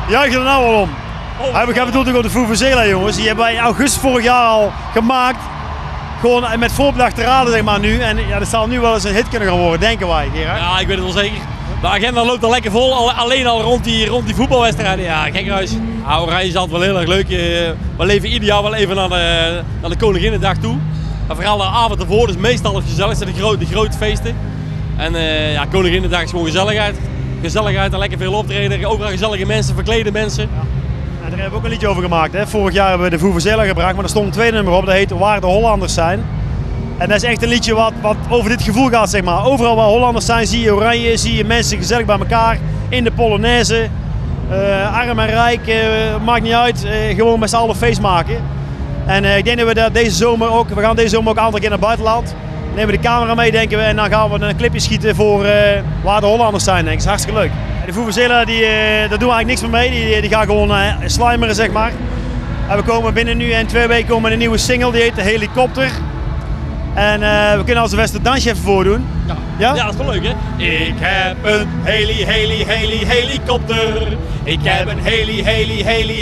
Juich er nou al om. We gaan natuurlijk op de Vuvuzela, jongens. Die hebben wij in augustus vorig jaar al gemaakt. Gewoon met voorbedacht te raden, zeg maar nu. En ja, dat zal nu wel eens een hit kunnen gaan worden, denken wij, Gerard. Ja, ik weet het wel zeker. De agenda loopt al lekker vol, alleen al rond die voetbalwedstrijden. Ja, gekhuis. Ja, Oranje is altijd wel heel erg leuk. We leven ieder jaar wel even naar de Koninginnedag toe. En vooral de avond ervoor, dus meestal het gezellig, zijn de grote feesten. En ja, Koninginnedag is gewoon gezelligheid. Gezelligheid en lekker veel optreden. Overal gezellige mensen, verklede mensen. Ja. En daar hebben we ook een liedje over gemaakt. Hè. Vorig jaar hebben we de Vuvuzela gebracht, maar er stond een tweede nummer op. Dat heet Waar de Hollanders zijn. En dat is echt een liedje wat over dit gevoel gaat, zeg maar. Overal waar Hollanders zijn, zie je Oranje, zie je mensen gezellig bij elkaar. In de Polonaise. Arm en rijk, maakt niet uit. Gewoon met z'n allen feest maken. En ik denk dat we dat deze zomer ook, we gaan deze zomer ook een aantal keer naar het buitenland. Nemen de camera mee, denken we, en dan gaan we een clipje schieten voor waar de Hollanders zijn, denk ik. Dat is hartstikke leuk. De Vuvuzela, daar doen we eigenlijk niks meer mee. Die gaan gewoon slimeren, zeg maar. En we komen binnen nu en 2 weken komen met een nieuwe single, die heet De Helikopter. En we kunnen als de beste dansje even voordoen. Ja, dat is wel leuk, hè? Ik heb een helikopter. Ik heb een heli.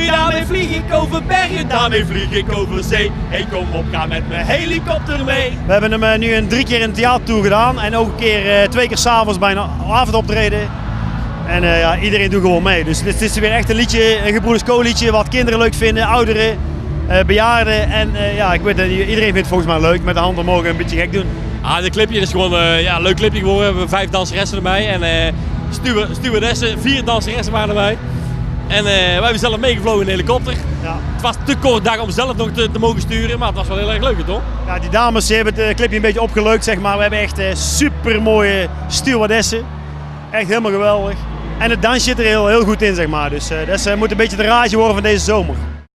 Daarmee vlieg ik over bergen, daarmee vlieg ik over zee. Hey, kom op, ga met mijn helikopter mee. We hebben hem nu 3 keer in het theater gedaan en ook een keer 2 keer s'avonds bij een avondoptreden. En ja, iedereen doet gewoon mee. Dus dit is weer echt een liedje, een Gebroeders Co liedje, wat kinderen leuk vinden, ouderen, bejaarden. En ja, ik weet dat iedereen vindt het volgens mij leuk, met de hand omhoog een beetje gek doen. Ah, de clipje is gewoon een leuk clipje geworden. We hebben 5 danseressen erbij en stewardessen, 4 danseressen waren erbij. En wij hebben zelf meegevlogen in de helikopter. Ja. Het was te kort dag om zelf nog te mogen sturen, maar het was wel heel erg leuk, toch? Ja, die dames hebben het clipje een beetje opgeleukt, zeg maar. We hebben echt super mooie stewardessen. Echt helemaal geweldig. En het dansje zit er heel goed in, zeg maar. Dus dat moet een beetje de rage worden van deze zomer.